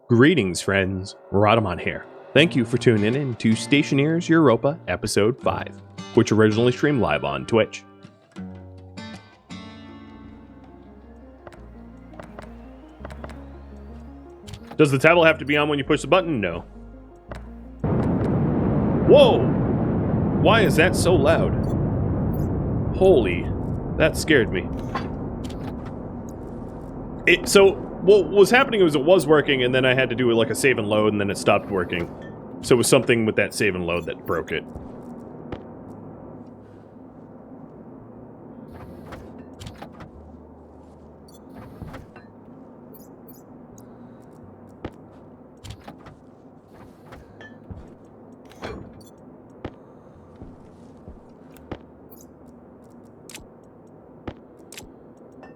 Greetings, friends. Rhadamant here. Thank you for tuning in to Stationeers Europa Episode 5, which originally streamed live on Twitch. Does the tablet have to be on when you push the button? No. Whoa! Why is that so loud? Holy, that scared me. So what was happening was it was working, and then I had to do like a save and load, and then it stopped working. So it was something with that save and load that broke it.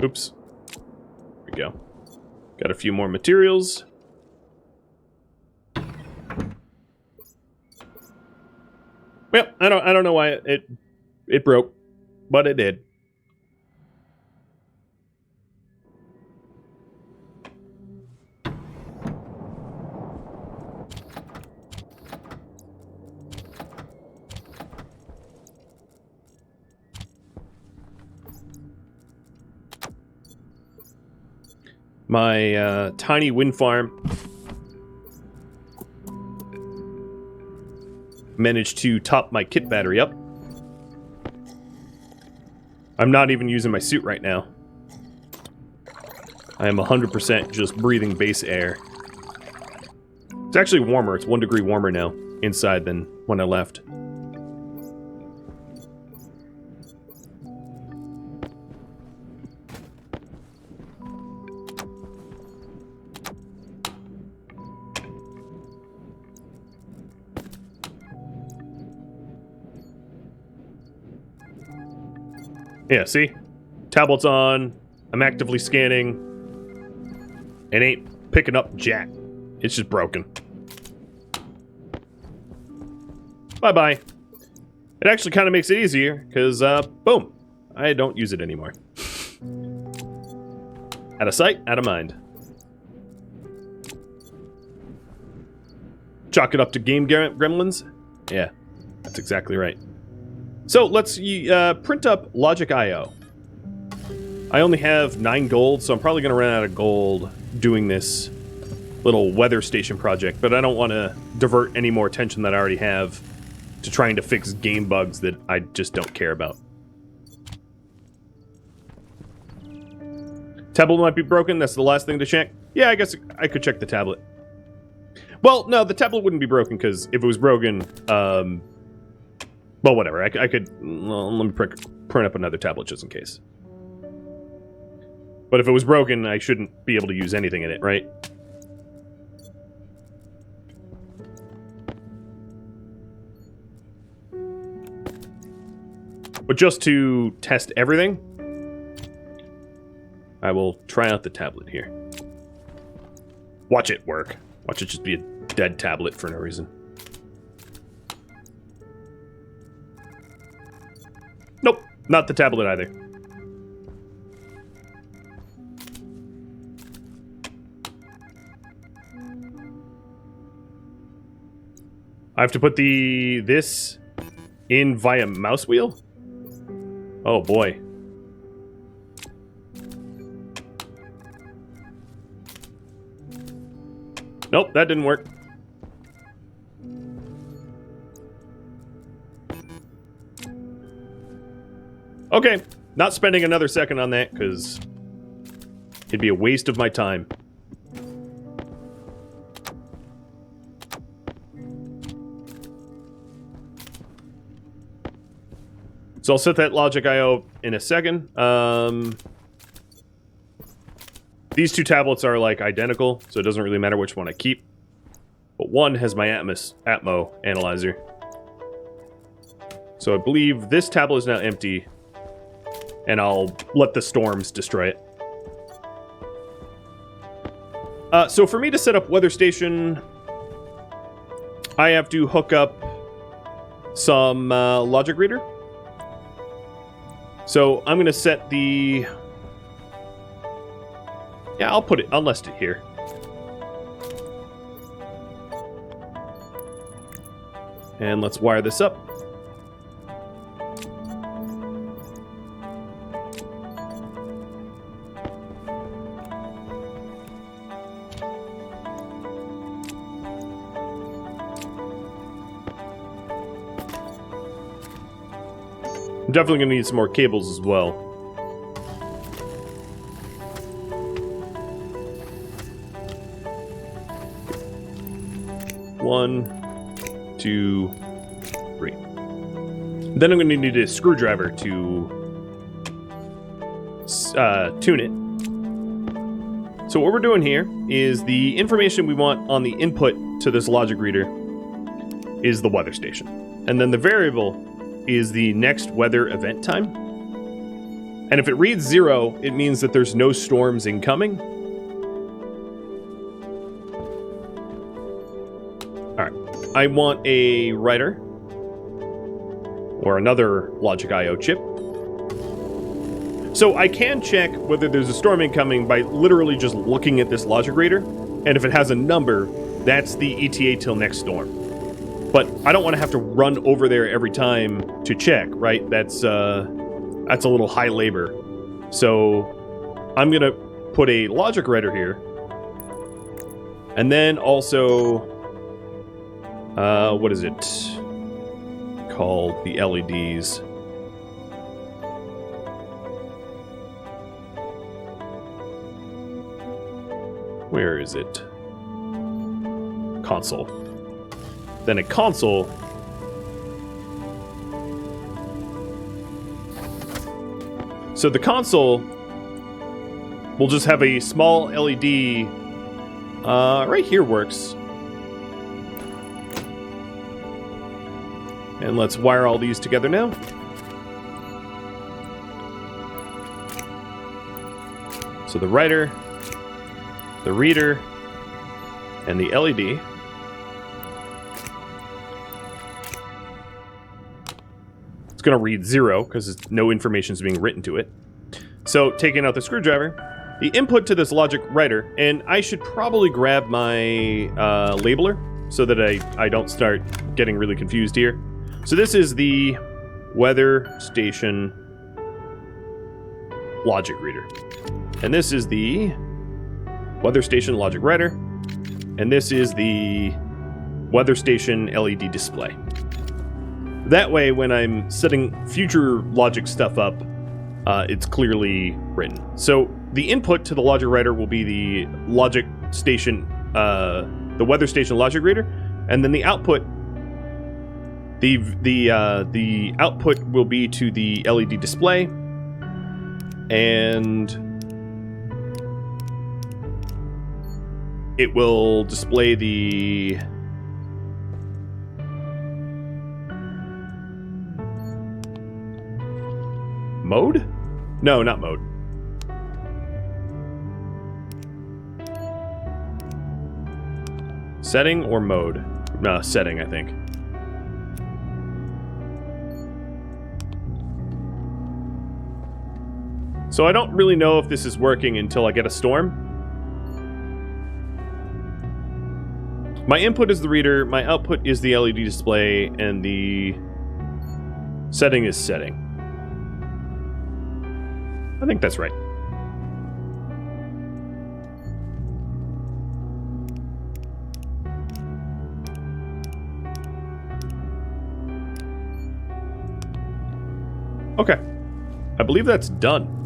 Oops. There we go. Got a few more materials. Well, I don't know why it broke, but it did. My tiny wind farm managed to top my kit battery up. I'm not even using my suit right now. I am 100% just breathing base air. It's actually warmer. It's 1 degree warmer now inside than when I left. Yeah, see? Tablet's on. I'm actively scanning. It ain't picking up jack. It's just broken. Bye-bye. It actually kind of makes it easier, because, boom. I don't use it anymore. Out of sight, out of mind. Chalk it up to game gremlins? Yeah, that's exactly right. So let's print up Logic I/O. I only have 9 gold, so I'm probably going to run out of gold doing this little weather station project, but I don't want to divert any more attention that I already have to trying to fix game bugs that I just don't care about. Tablet might be broken, that's the last thing to check. Yeah, I guess I could check the tablet. Well, no, the tablet wouldn't be broken, because if it was broken, well, whatever. I could... Well, let me print up another tablet just in case. But if it was broken, I shouldn't be able to use anything in it, right? But just to test everything, I will try out the tablet here. Watch it work. Watch it just be a dead tablet for no reason. Nope, not the tablet either. I have to put this in via mouse wheel? Oh boy. Nope, that didn't work. Okay, not spending another second on that, because it'd be a waste of my time. So I'll set that Logic I/O in a second. These two tablets are like identical, so it doesn't really matter which one I keep. But one has my Atmo analyzer. So I believe this tablet is now empty. And I'll let the storms destroy it. So for me to set up Weather Station, I have to hook up some logic reader. So I'm going to set the... Yeah, I'll list it here. And let's wire this up. I'm definitely going to need some more cables as well. One, 2, 3. Then I'm going to need a screwdriver to tune it. So what we're doing here is the information we want on the input to this logic reader is the weather station. And then the variable is the next weather event time. And if it reads 0, it means that there's no storms incoming. Alright, I want a writer or another logic I/O chip. So I can check whether there's a storm incoming by literally just looking at this logic reader, and if it has a number, that's the ETA till next storm. But I don't want to have to run over there every time to check, right? That's a little high labor. So I'm going to put a logic writer here. And then also, what is it called? The LEDs. Where is it? Console. Then a console. So the console will just have a small LED. Right here works. And let's wire all these together now. So the writer, the reader, and the LED. It's going to read 0 because no information is being written to it. So taking out the screwdriver, the input to this logic writer, and I should probably grab my labeler so that I don't start getting really confused here. So this is the weather station logic reader. And this is the weather station logic writer. And this is the weather station LED display. That way, when I'm setting future logic stuff up, it's clearly written. So the input to the logic writer will be the logic station, the weather station logic reader, and then the output, the output will be to the LED display, and it will display the mode? No, not mode. Setting or mode? No, setting, I think. So I don't really know if this is working until I get a storm. My input is the reader, my output is the LED display, and the setting is setting. I think that's right. Okay. I believe that's done.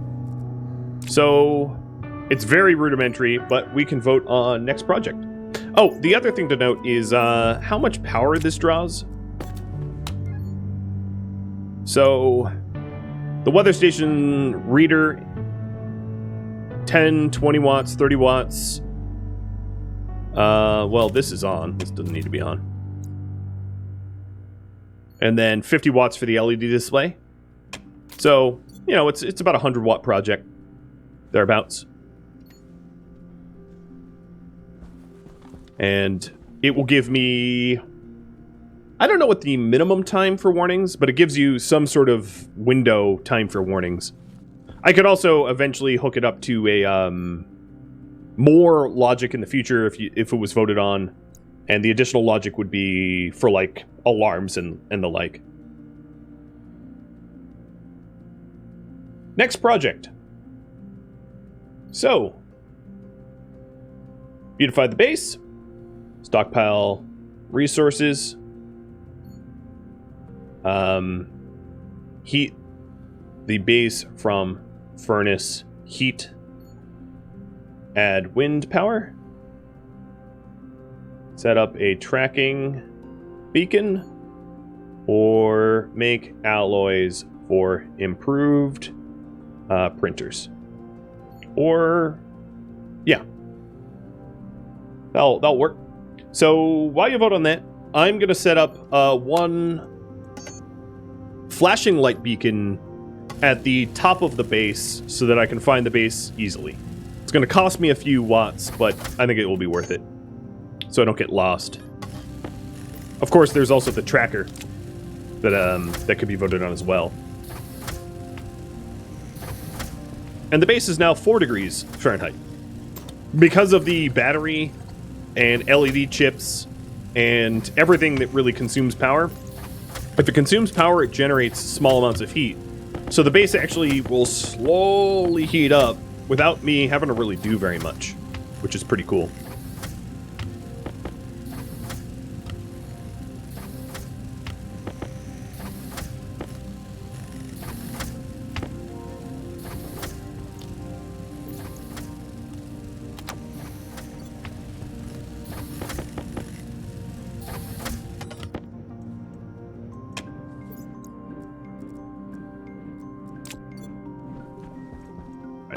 So, it's very rudimentary, but we can vote on next project. Oh, the other thing to note is how much power this draws. So, the weather station reader, 10, 20 watts, 30 watts. Well, this is on. This doesn't need to be on. And then 50 watts for the LED display. So, you know, it's about a 100-watt project. Thereabouts. And it will give me... I don't know what the minimum time for warnings, but it gives you some sort of window time for warnings. I could also eventually hook it up to a more logic in the future if it was voted on. And the additional logic would be for, like, alarms and the like. Next project. So, beautify the base, stockpile resources, heat the base from furnace heat, add wind power, set up a tracking beacon, or make alloys for improved printers. Or, yeah, that'll work. So while you vote on that, I'm going to set up one flashing light beacon at the top of the base so that I can find the base easily. It's going to cost me a few watts, but I think it will be worth it, so I don't get lost. Of course, there's also the tracker that could be voted on as well. And the base is now 4 degrees Fahrenheit. Because of the battery and LED chips and everything that really consumes power, if it consumes power, it generates small amounts of heat. So the base actually will slowly heat up without me having to really do very much, which is pretty cool.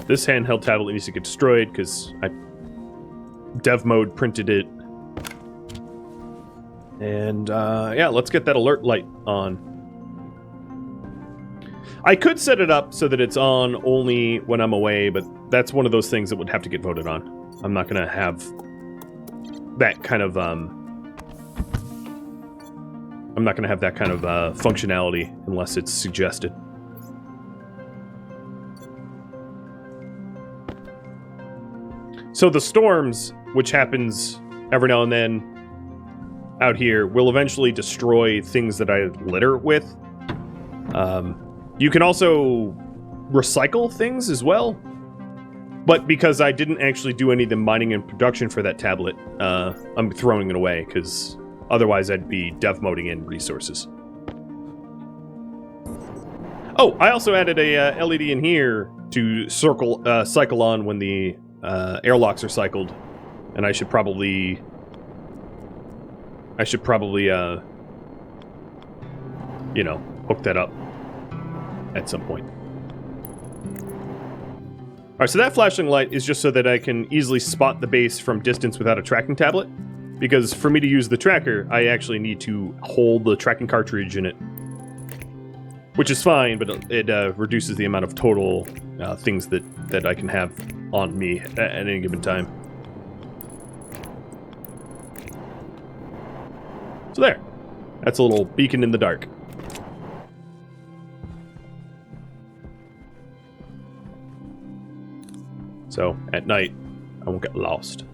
This handheld tablet needs to get destroyed because I dev mode printed it. And yeah, let's get that alert light on. I could set it up so that it's on only when I'm away, but that's one of those things that would have to get voted on. I'm not going to have that kind of functionality unless it's suggested. So the storms, which happens every now and then out here, will eventually destroy things that I litter with. You can also recycle things as well. But because I didn't actually do any of the mining and production for that tablet, I'm throwing it away, because otherwise I'd be dev moding in resources. Oh, I also added a LED in here to cycle on when the airlocks are cycled, and I should probably you know, hook that up at some point. Alright, so that flashing light is just so that I can easily spot the base from distance without a tracking tablet, because for me to use the tracker, I actually need to hold the tracking cartridge in it, which is fine, but it reduces the amount of total things that I can have on me at any given time. So there. That's a little beacon in the dark. So, at night, I won't get lost.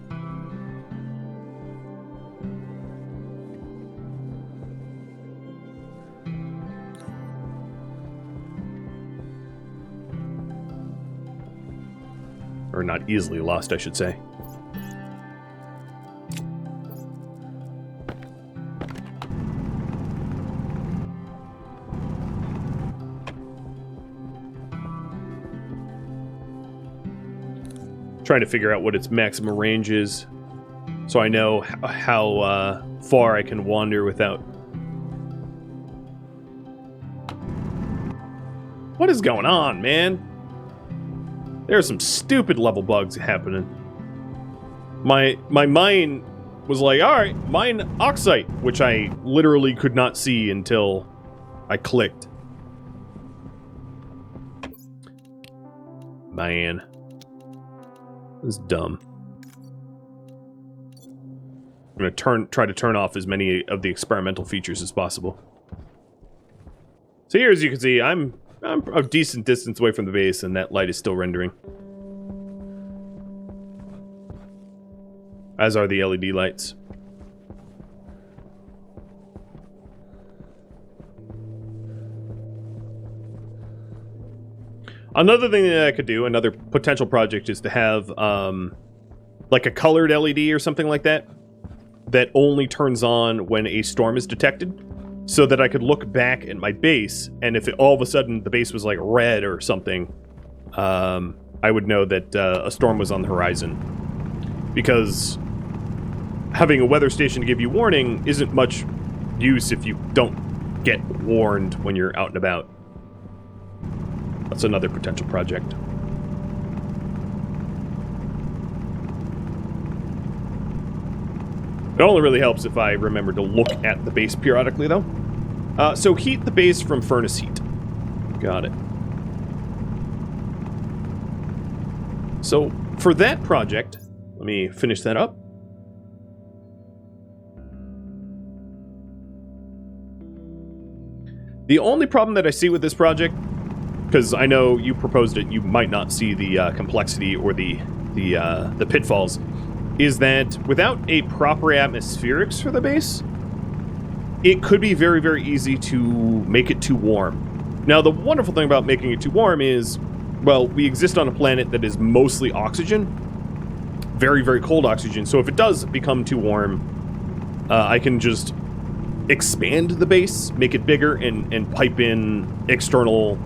Or not easily lost, I should say. Trying to figure out what its maximum range is, so I know how far I can wander without... What is going on, man? There are some stupid level bugs happening. My mine was like, alright, mine oxite, which I literally could not see until I clicked. Man. This is dumb. I'm gonna try to turn off as many of the experimental features as possible. So here, as you can see, I'm a decent distance away from the base, and that light is still rendering. As are the LED lights. Another thing that I could do, another potential project, is to have like a colored LED or something like that that only turns on when a storm is detected, so that I could look back at my base, and if all of a sudden the base was like red or something, I would know that a storm was on the horizon. Because having a weather station to give you warning isn't much use if you don't get warned when you're out and about. That's another potential project. It only really helps if I remember to look at the base periodically, though. So heat the base from furnace heat. Got it. So for that project, let me finish that up. The only problem that I see with this project, because I know you proposed it, you might not see the complexity or the pitfalls, is that without a proper atmospherics for the base, it could be very, very easy to make it too warm. Now, the wonderful thing about making it too warm is, well, we exist on a planet that is mostly oxygen, very, very cold oxygen, so if it does become too warm, I can just expand the base, make it bigger, and pipe in external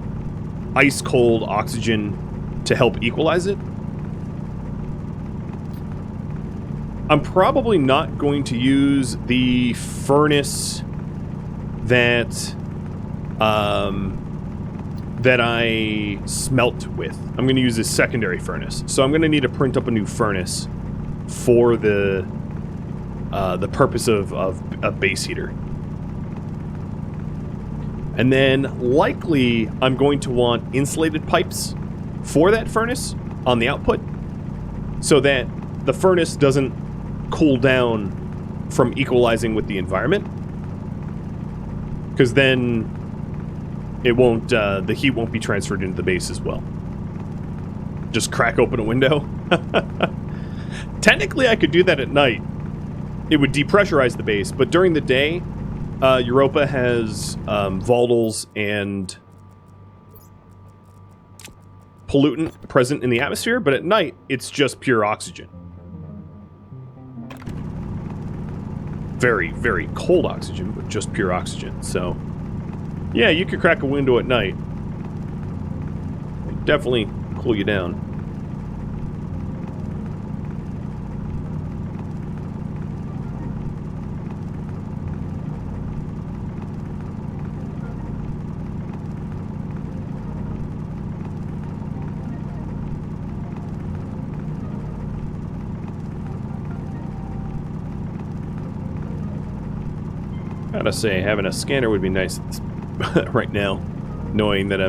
ice-cold oxygen to help equalize it. I'm probably not going to use the furnace that that I smelt with. I'm going to use a secondary furnace. So I'm going to need to print up a new furnace for the purpose of a base heater. And then likely I'm going to want insulated pipes for that furnace on the output so that the furnace doesn't cool down from equalizing with the environment, because then it won't the heat won't be transferred into the base as well. Just crack open a window. Technically I could do that at night. It would depressurize the base, but during the day Europa has volatiles and pollutant present in the atmosphere, but at night it's just pure oxygen. Very, very cold oxygen, but just pure oxygen. So, yeah, you could crack a window at night. It'd definitely cool you down. Gotta say, having a scanner would be nice right now, knowing that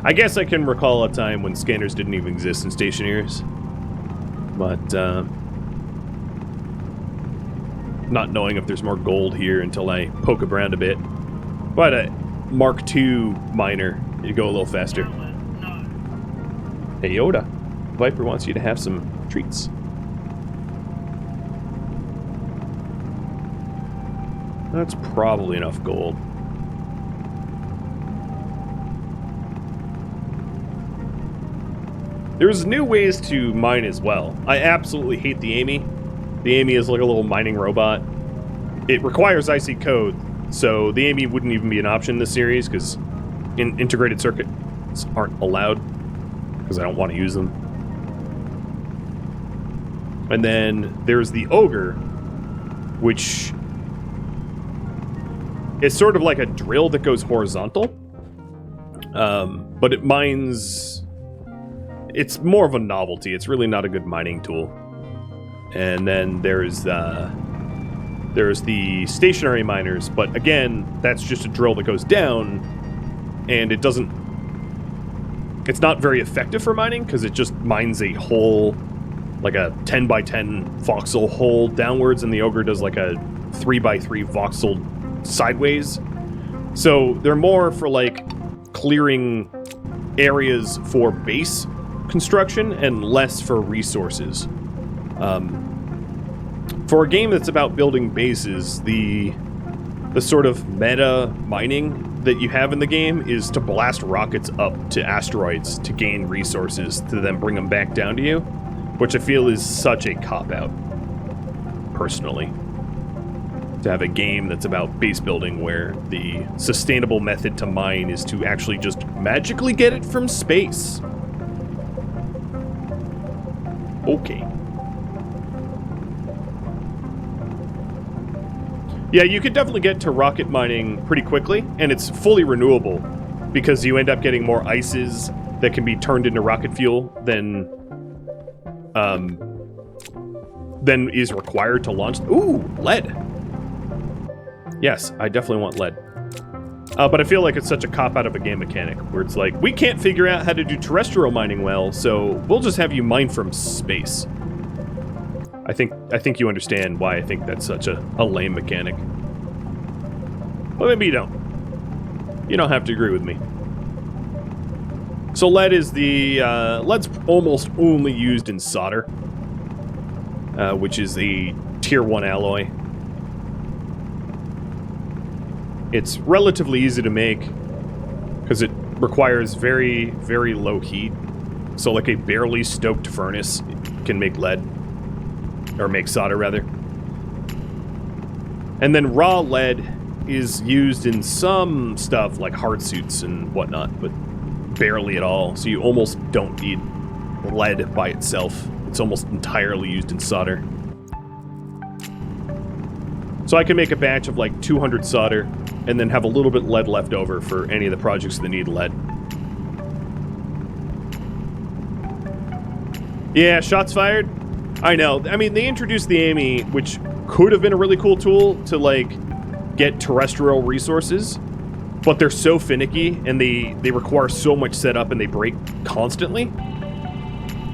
I guess I can recall a time when scanners didn't even exist in Stationeers, but not knowing if there's more gold here until I poke around a bit. But a Mark II miner, you go a little faster. Hey Yoda, Viper wants you to have some treats. That's probably enough gold. There's new ways to mine as well. I absolutely hate the Amy. The Amy is like a little mining robot. It requires IC code, so the Amy wouldn't even be an option in this series because integrated circuits aren't allowed because I don't want to use them. And then there's the Ogre, which it's sort of like a drill that goes horizontal, but it mines. It's more of a novelty. It's really not a good mining tool. And then there's the stationary miners, but again, that's just a drill that goes down, and it doesn't. It's not very effective for mining because it just mines a hole, like a 10 by 10 voxel hole downwards, and the Ogre does like a 3 by 3 voxel sideways. So they're more for like clearing areas for base construction and less for resources. For a game that's about building bases, the sort of meta mining that you have in the game is to blast rockets up to asteroids to gain resources to then bring them back down to you, which I feel is such a cop-out, personally. To have a game that's about base building where the sustainable method to mine is to actually just magically get it from space. Okay. Yeah, you can definitely get to rocket mining pretty quickly, and it's fully renewable because you end up getting more ices that can be turned into rocket fuel than is required to launch. Ooh, lead. Yes, I definitely want lead. But I feel like it's such a cop-out of a game mechanic, where it's like, we can't figure out how to do terrestrial mining well, so we'll just have you mine from space. I think you understand why I think that's such a lame mechanic. Well, maybe you don't. You don't have to agree with me. So lead is lead's almost only used in solder, which is a tier 1 alloy. It's relatively easy to make because it requires very, very low heat. So like a barely stoked furnace can make lead. Or make solder, rather. And then raw lead is used in some stuff like hard suits and whatnot, but barely at all. So you almost don't need lead by itself. It's almost entirely used in solder. So I can make a batch of like 200 solder and then have a little bit lead left over for any of the projects that need lead. Yeah, shots fired. I know. I mean, they introduced the AMI, which could have been a really cool tool to, like, get terrestrial resources, but they're so finicky, and they require so much setup, and they break constantly.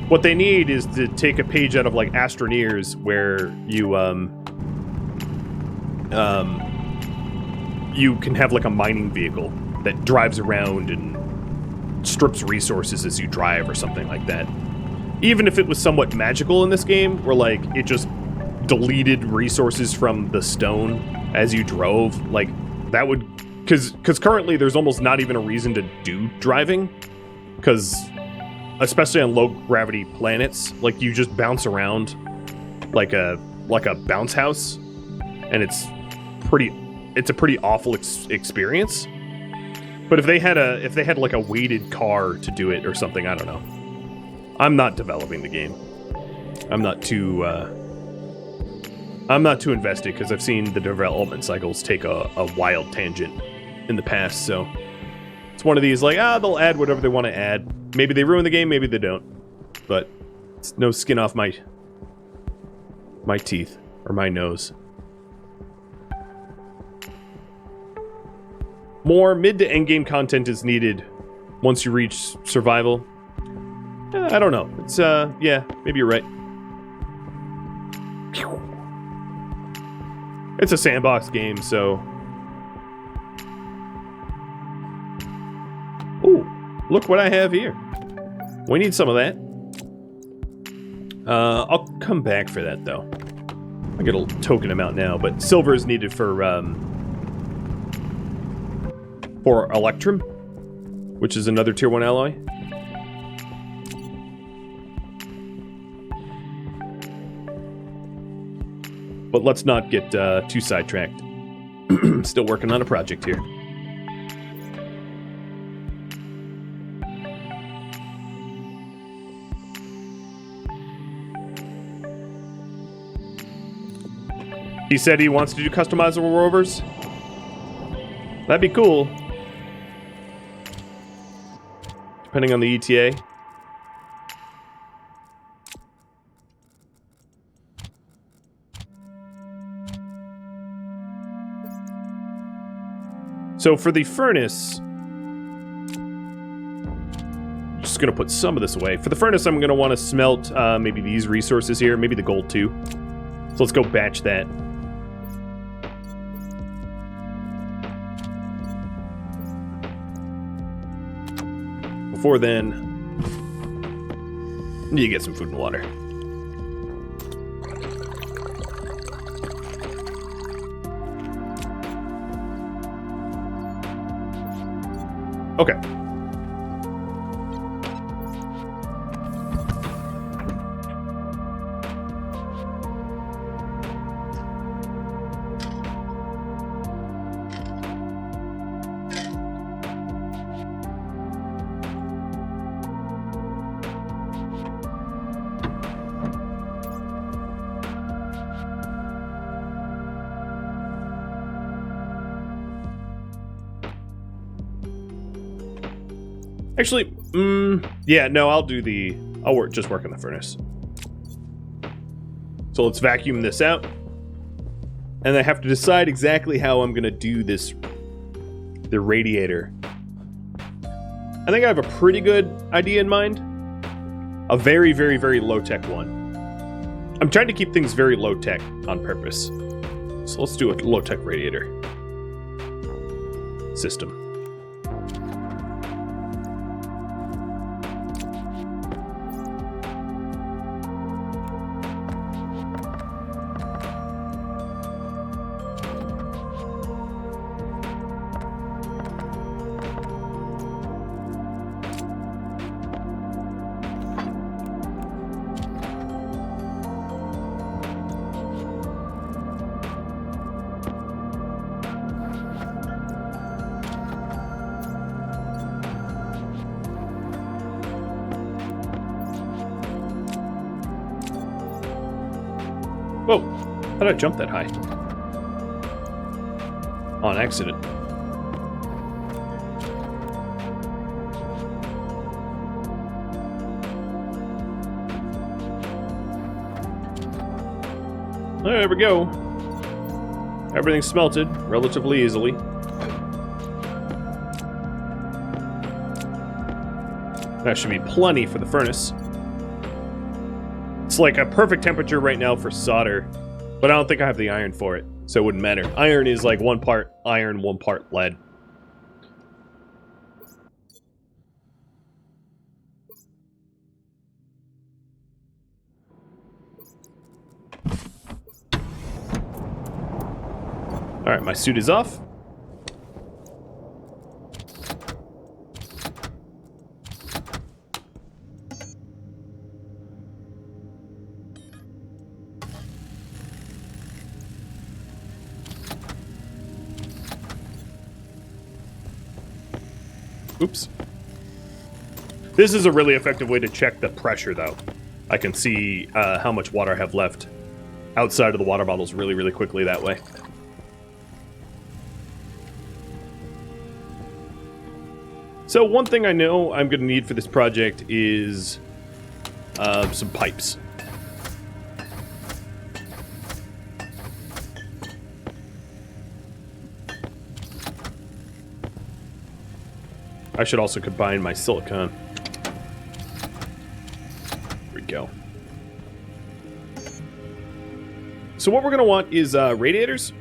What they need is to take a page out of, like, Stationeers, where you can have, like, a mining vehicle that drives around and strips resources as you drive or something like that. Even if it was somewhat magical in this game, where, like, it just deleted resources from the stone as you drove, like, that would... Because currently there's almost not even a reason to do driving, because, especially on low-gravity planets, like, you just bounce around like a bounce house, and it's a pretty awful experience. But if they had like a weighted car to do it or something, I don't know. I'm not developing the game. I'm not too invested because I've seen the development cycles take a wild tangent in the past, so it's one of these like, they'll add whatever they want to add. Maybe they ruin the game, maybe they don't. But it's no skin off my teeth or my nose. More mid to end game content is needed once you reach survival. I don't know. It's, yeah, maybe you're right. It's a sandbox game, so... Ooh, look what I have here. We need some of that. I'll come back for that, though. I get a token amount now, but silver is needed for Electrum, which is another tier 1 alloy. But let's not get too sidetracked. Still working on a project here. He said he wants to do customizable rovers. That'd be cool. Depending on the ETA. So for the furnace, I'm just going to put some of this away. For the furnace, I'm going to want to smelt maybe these resources here, maybe the gold too. So let's go batch that. Before then, you get some food and water. Okay. Actually, yeah, no, I'll just work on the furnace. So let's vacuum this out. And I have to decide exactly how I'm gonna do this, the radiator. I think I have a pretty good idea in mind. A very, very, very low-tech one. I'm trying to keep things very low-tech on purpose. So let's do a low-tech radiator system. Whoa, how did I jump that high? On accident. There we go. Everything smelted relatively easily. That should be plenty for the furnace. It's like a perfect temperature right now for solder, but I don't think I have the iron for it, so it wouldn't matter. Iron is like 1 part iron, 1 part lead. Alright, my suit is off. Oops. This is a really effective way to check the pressure, though. I can see how much water I have left outside of the water bottles really, really quickly that way. So one thing I know I'm going to need for this project is some pipes. I should also combine my silicone. There we go. So what we're going to want is radiators.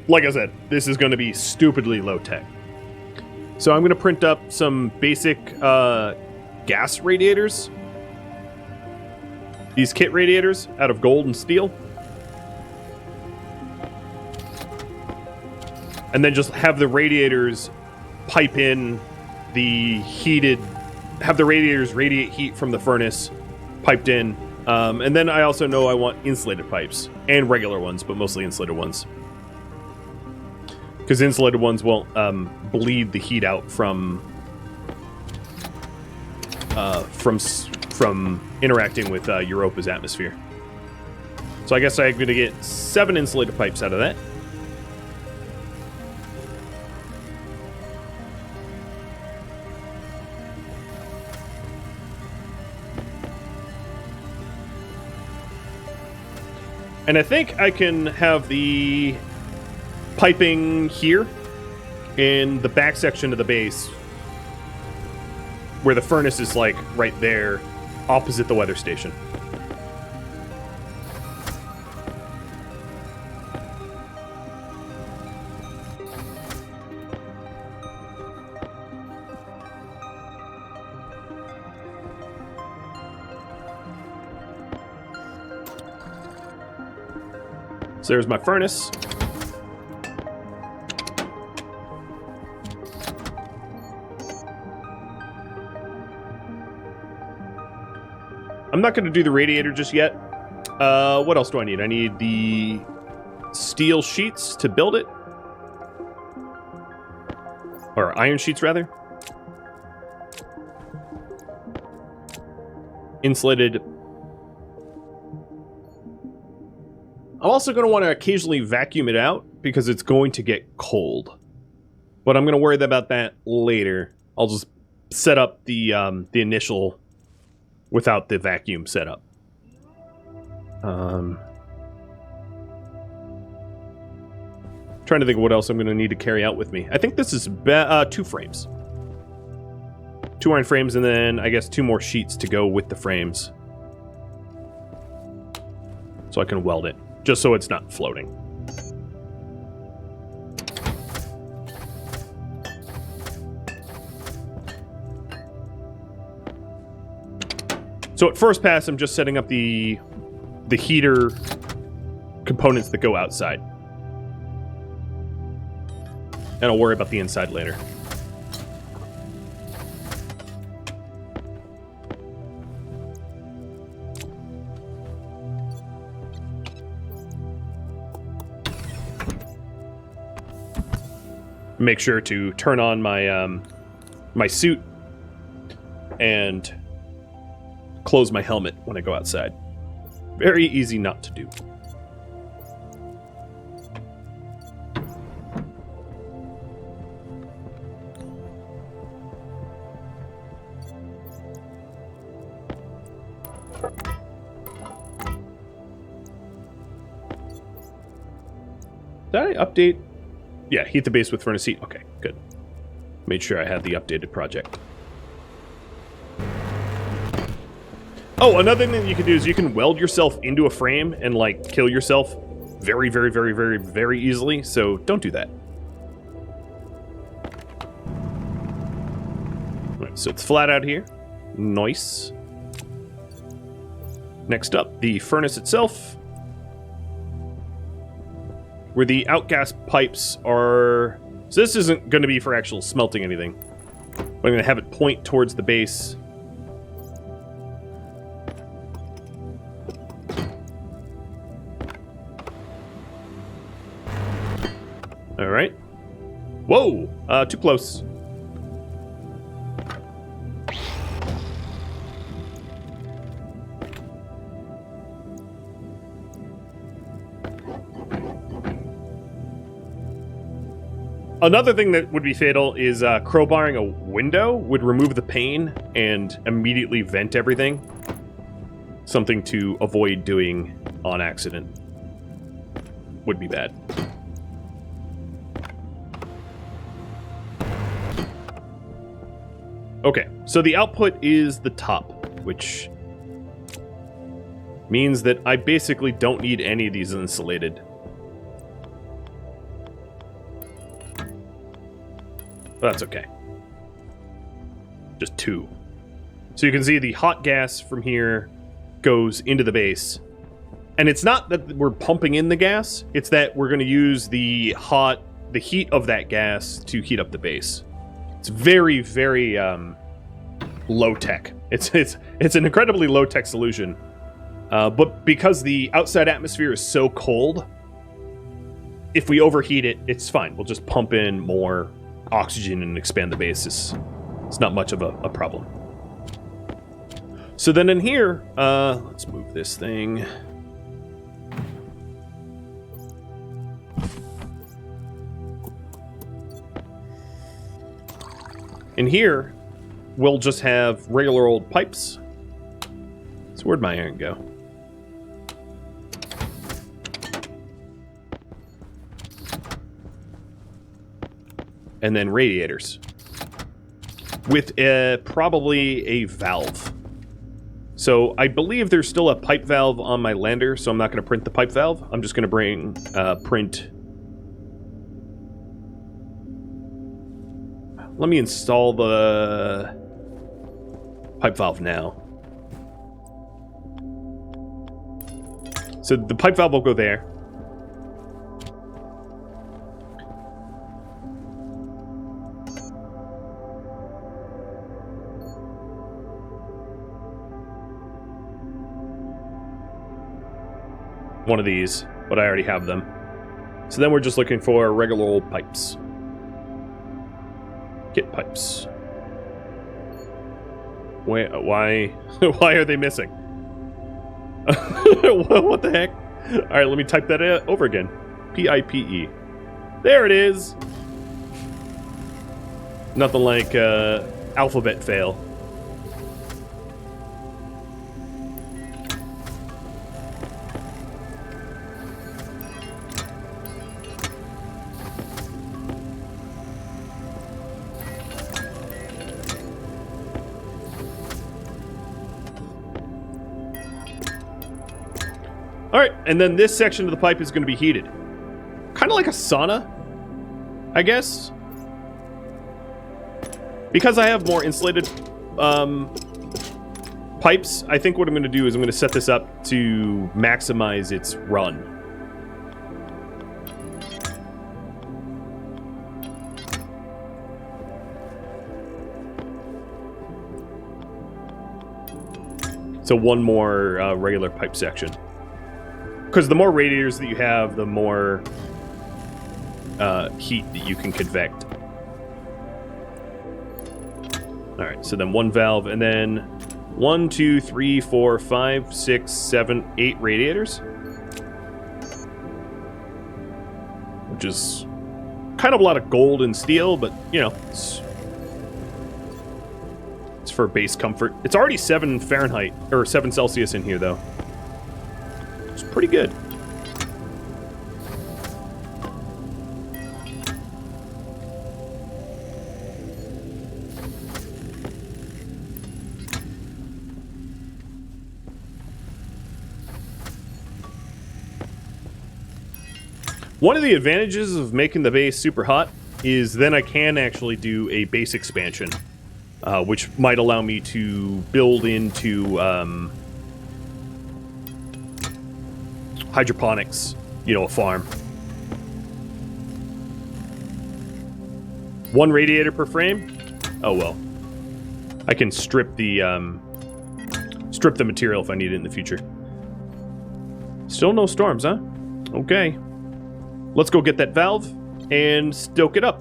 Like I said, this is going to be stupidly low-tech. So I'm going to print up some basic gas radiators. These kit radiators out of gold and steel. And then just have the radiators pipe in the heated, have the radiators radiate heat from the furnace piped in. And then I also know I want insulated pipes and regular ones, but mostly insulated ones. Because insulated ones won't bleed the heat out from interacting with Europa's atmosphere. So I guess I'm going to get 7 insulated pipes out of that. And I think I can have the piping here in the back section of the base where the furnace is like right there opposite the weather station. So there's my furnace. I'm not going to do the radiator just yet. What else do I need? I need the steel sheets to build it. Or iron sheets, rather. Insulated. I'm also going to want to occasionally vacuum it out because it's going to get cold. But I'm going to worry about that later. I'll just set up the initial without the vacuum setup. Trying to think of what else I'm going to need to carry out with me. I think this is 2 frames. 2 iron frames, and then I guess 2 more sheets to go with the frames. So I can weld it, just so it's not floating. So at first pass, I'm just setting up the heater components that go outside. And I'll worry about the inside later. Make sure to turn on my my suit and close my helmet when I go outside. Very easy not to do. Did I update? Yeah, heat the base with furnace heat. Okay, good. Made sure I had the updated project. Oh, another thing that you can do is you can weld yourself into a frame and, like, kill yourself very, very, very, very, very easily, so don't do that. Alright, so it's flat out here. Nice. Next up, the furnace itself, where the outgas pipes are... So this isn't going to be for actual smelting anything. But I'm going to have it point towards the base. Alright. Whoa! Too close. Another thing that would be fatal is crowbarring a window would remove the pane and immediately vent everything. Something to avoid doing on accident. Would be bad. Okay, so the output is the top, which means that I basically don't need any of these insulated. But that's okay. Just 2. So you can see the hot gas from here goes into the base. And it's not that we're pumping in the gas, it's that we're going to use the heat of that gas to heat up the base. It's very, very low tech. It's an incredibly low tech solution. But because the outside atmosphere is so cold, if we overheat it, it's fine. We'll just pump in more oxygen and expand the base. It's not much of a problem. So then in here, let's move this thing. In here, we'll just have regular old pipes. So where'd my iron go? And then radiators. With probably a valve. So I believe there's still a pipe valve on my lander, so I'm not going to print the pipe valve. I'm just going to print... Let me install the pipe valve now. So the pipe valve will go there. one of these, but I already have them. So then we're just looking for regular old pipes. Kit pipes. Why why are they missing? What the heck? Alright, let me type that over again. P-I-P-E. There it is! Nothing like alphabet fail. Alright, and then this section of the pipe is going to be heated. Kind of like a sauna, I guess. Because I have more insulated pipes, I think what I'm going to do is I'm going to set this up to maximize its run. So one more regular pipe section. Because the more radiators that you have, the more heat that you can convect. Alright, so then one valve, and then 1, 2, 3, 4, 5, 6, 7, 8 radiators. Which is kind of a lot of gold and steel, but, you know, it's for base comfort. It's already 7 Fahrenheit, or 7 Celsius in here, though. It's pretty good. One of the advantages of making the base super hot is then I can actually do a base expansion, which might allow me to build into hydroponics, you know, a farm. 1 radiator per frame? Oh well. I can strip the material if I need it in the future. Still no storms, huh? Okay. Let's go get that valve and stoke it up.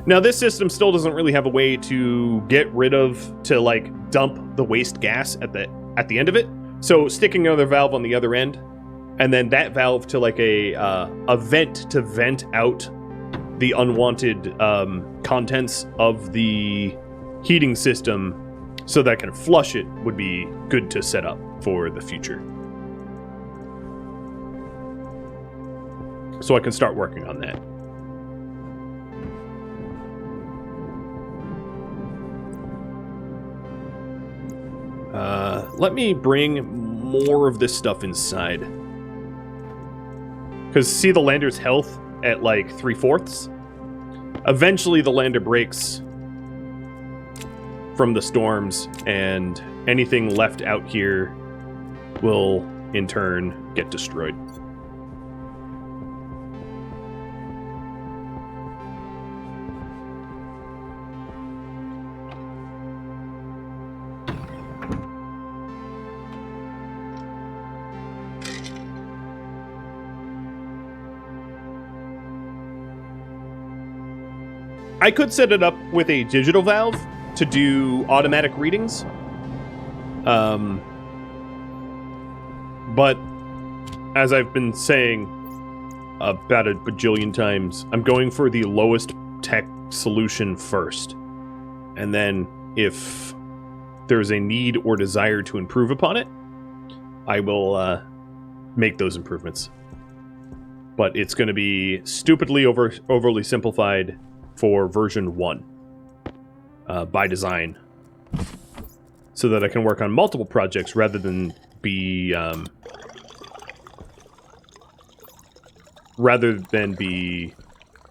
Now, this system still doesn't really have a way to get rid of, to like dump the waste gas at the end of it. So sticking another valve on the other end, and then that valve to like a vent to vent out the unwanted contents of the heating system, so that I can flush it, would be good to set up for the future. So I can start working on that. Let me bring more of this stuff inside. Because see the lander's health at like 3/4? Eventually the lander breaks from the storms, and anything left out here will in turn get destroyed. I could set it up with a digital valve to do automatic readings. But as I've been saying about a bajillion times, I'm going for the lowest tech solution first. And then if there's a need or desire to improve upon it, I will make those improvements. But it's going to be stupidly overly simplified for version 1. By design, so that I can work on multiple projects rather than be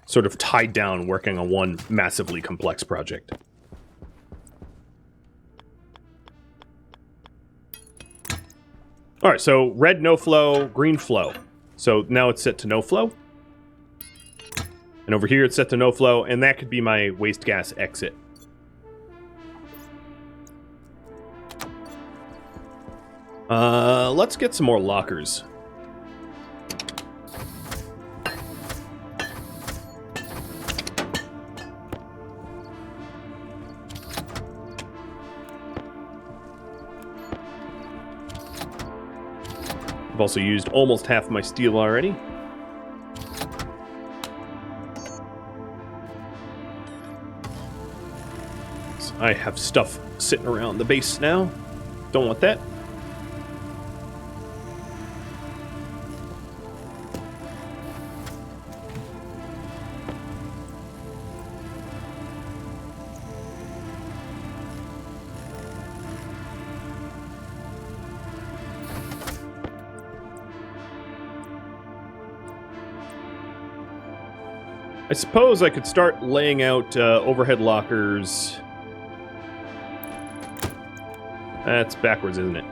sort of tied down working on one massively complex project. All right, so red no flow, green flow. So now it's set to no flow. And over here it's set to no flow, and that could be my waste gas exit. Let's get some more lockers. I've also used almost half my steel already. So I have stuff sitting around the base now. Don't want that. I suppose I could start laying out overhead lockers. That's backwards, isn't it?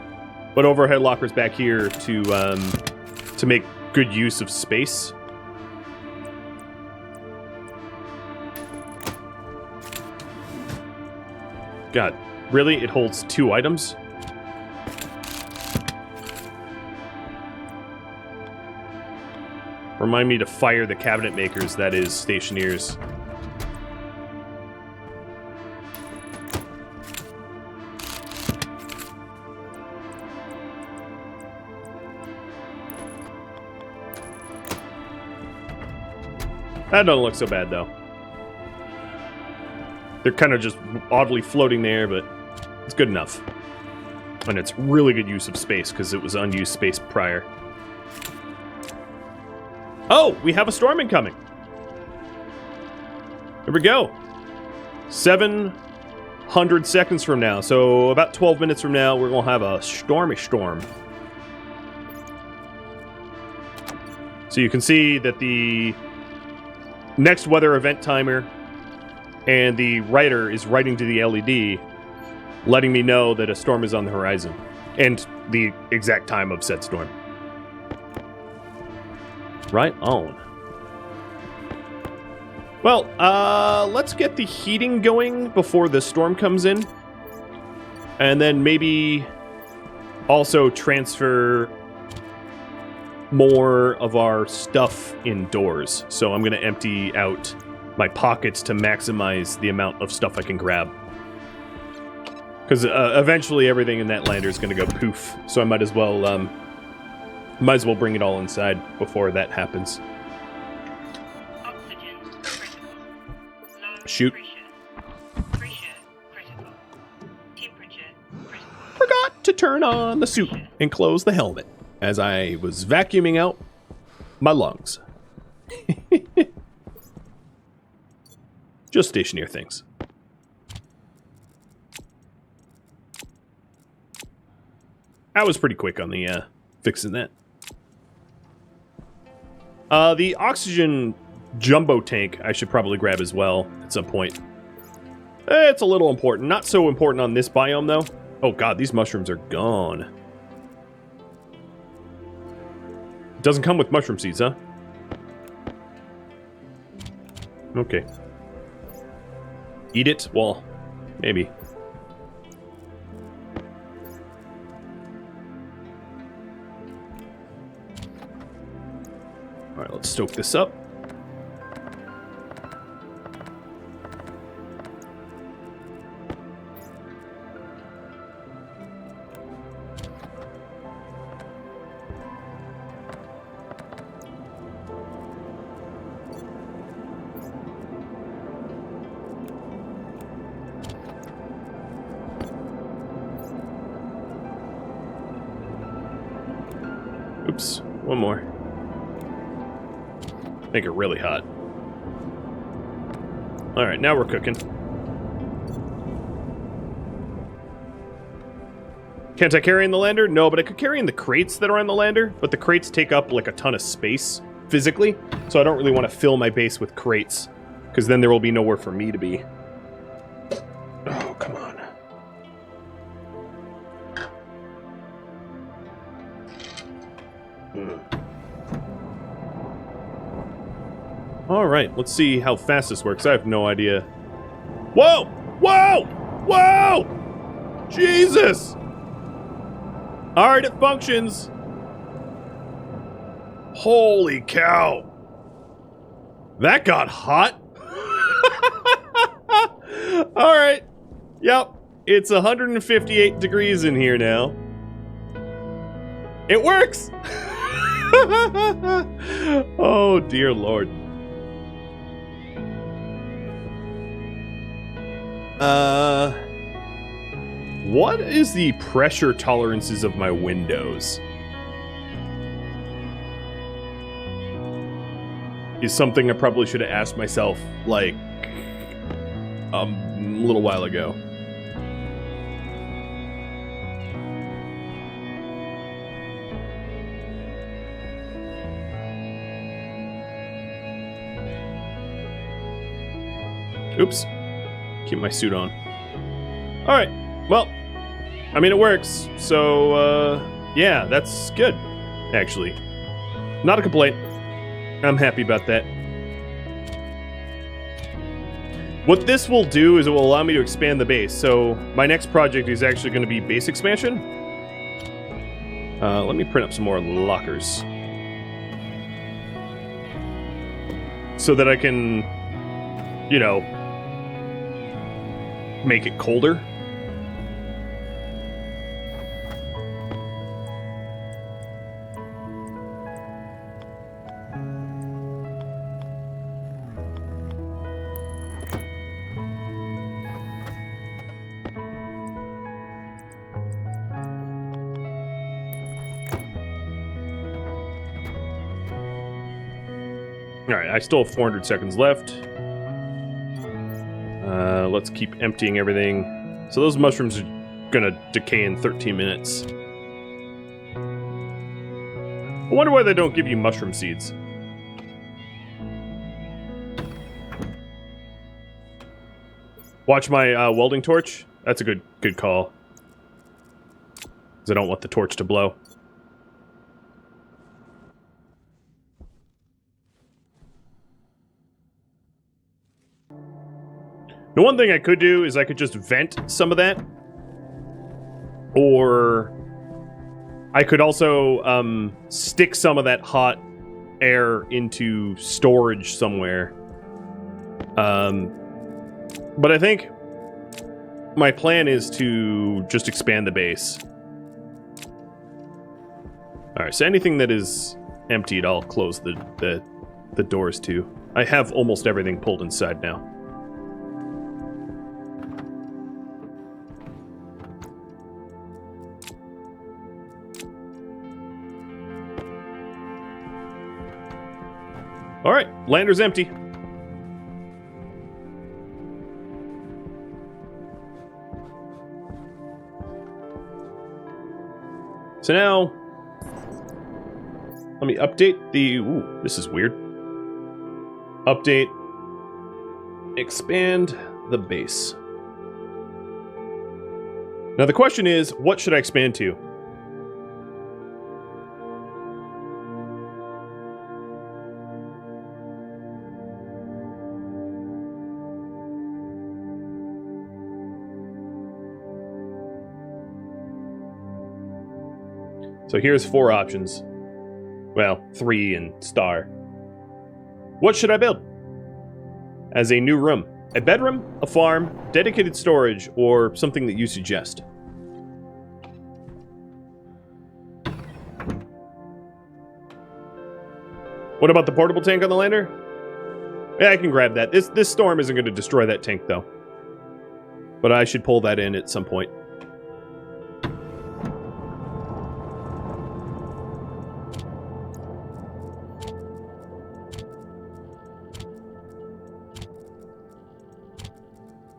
But overhead lockers back here to make good use of space. God, really? It holds 2 items? Remind me to fire the cabinet makers, that is, Stationeers. That doesn't look so bad, though. They're kind of just oddly floating there, but it's good enough. And it's really good use of space, because it was unused space prior. Oh, we have a storm incoming. Here we go. 700 seconds from now. So about 12 minutes from now, we're going to have a stormy storm. So you can see that the next weather event timer and the writer is writing to the LED, letting me know that a storm is on the horizon and the exact time of said storm. Right on. Well, let's get the heating going before the storm comes in. And then maybe also transfer more of our stuff indoors. So I'm going to empty out my pockets to maximize the amount of stuff I can grab. Because eventually everything in that lander is going to go poof. So I might as well bring it all inside before that happens. Oxygen critical. Low Shoot. Pressure critical. Temperature critical. Forgot to turn on the suit and close the helmet as I was vacuuming out my lungs. Just Stationeer things. I was pretty quick on the fixing that. The oxygen jumbo tank I should probably grab as well at some point. It's a little important. Not so important on this biome, though. Oh god, these mushrooms are gone. It doesn't come with mushroom seeds, huh? Okay. Eat it? Well, maybe. Alright, let's stoke this up. Oops, one more. Make it really hot. Alright, now we're cooking. Can't I carry in the lander? No, but I could carry in the crates that are on the lander, but the crates take up like a ton of space physically, so I don't really want to fill my base with crates, because then there will be nowhere for me to be. Oh, come on. Alright, let's see how fast this works. I have no idea. Whoa! Whoa! Whoa! Jesus! Alright, it functions. Holy cow. That got hot. Alright. Yep. It's 158 degrees in here now. It works! Oh, dear Lord. What is the pressure tolerances of my windows? Is something I probably should have asked myself, like, a little while ago. Oops. Keep my suit on. Alright, well, I mean, it works, so, yeah, that's good, actually. Not a complaint. I'm happy about that. What this will do is it will allow me to expand the base, so my next project is actually going to be base expansion. Let me print up some more lockers. So that I can, you know, make it colder. Alright, I still have 400 seconds left. Let's keep emptying everything. So those mushrooms are gonna decay in 13 minutes. I wonder why they don't give you mushroom seeds. Watch my welding torch. That's a good call. Because I don't want the torch to blow. The one thing I could do is I could just vent some of that. Or I could also stick some of that hot air into storage somewhere. But I think my plan is to just expand the base. Alright, so anything that is emptied, I'll close the doors to. I have almost everything pulled inside now. Alright, lander's empty. So now, let me update the... Ooh, this is weird. Update. Expand the base. Now the question is, what should I expand to? So here's 4 options. Well, 3 and star. What should I build? As a new room. A bedroom, a farm, dedicated storage, or something that you suggest. What about the portable tank on the lander? Yeah, I can grab that. This storm isn't going to destroy that tank, though. But I should pull that in at some point.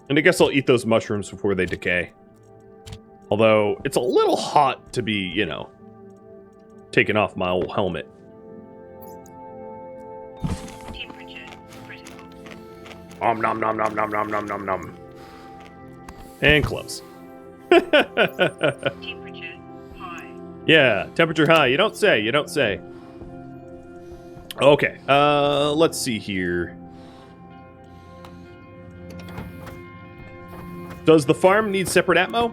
And I guess I'll eat those mushrooms before they decay. Although, it's a little hot to be, you know, taking off my old helmet. Temperature critical. Nom nom nom nom nom nom nom nom nom. And close. Temperature high. Yeah, temperature high. You don't say, you don't say. Okay, let's see here. Does the farm need separate atmo?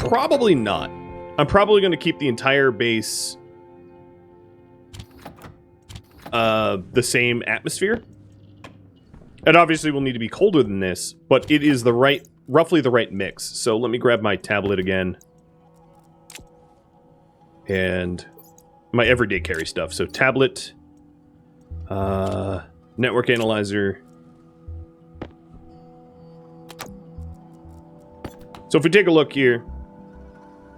Probably not. I'm probably going to keep the entire base the same atmosphere. And obviously we'll need to be colder than this, but it is roughly the right mix. So let me grab my tablet again. And my everyday carry stuff. So tablet, network analyzer. So if we take a look here,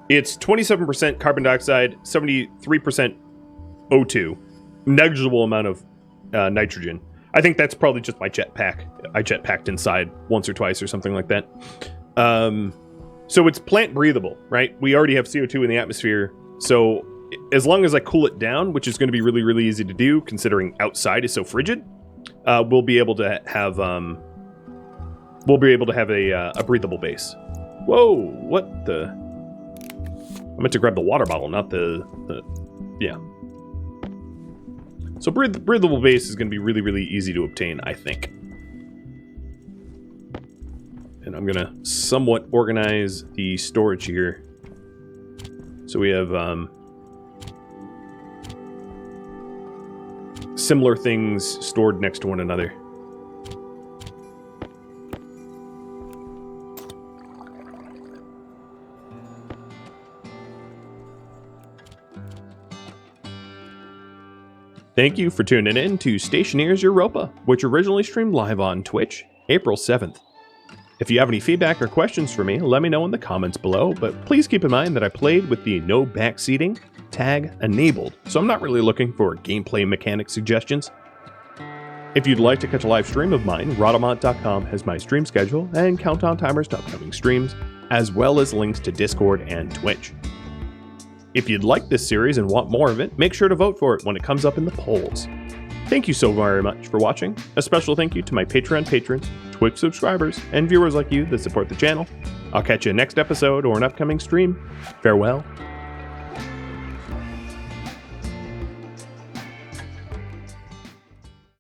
it's 27% carbon dioxide, 73% O2, negligible amount of nitrogen. I think that's probably just my jetpack. I jetpacked inside once or twice or something like that. So it's plant breathable, right? We already have CO2 in the atmosphere. So as long as I cool it down, which is going to be really, really easy to do, considering outside is so frigid, we'll be able to have a breathable base. Whoa! What the? I meant to grab the water bottle, not the yeah. So breathable base is going to be really, really easy to obtain, I think. And I'm going to somewhat organize the storage here. So we have similar things stored next to one another. Thank you for tuning in to Stationeers Europa, which originally streamed live on Twitch, April 7th. If you have any feedback or questions for me, let me know in the comments below, but please keep in mind that I played with the no backseating tag enabled, so I'm not really looking for gameplay mechanic suggestions. If you'd like to catch a live stream of mine, Rhadamant.com has my stream schedule and countdown timers to upcoming streams, as well as links to Discord and Twitch. If you'd like this series and want more of it, make sure to vote for it when it comes up in the polls. Thank you so very much for watching. A special thank you to my Patreon patrons, Twitch subscribers, and viewers like you that support the channel. I'll catch you next episode or an upcoming stream. Farewell.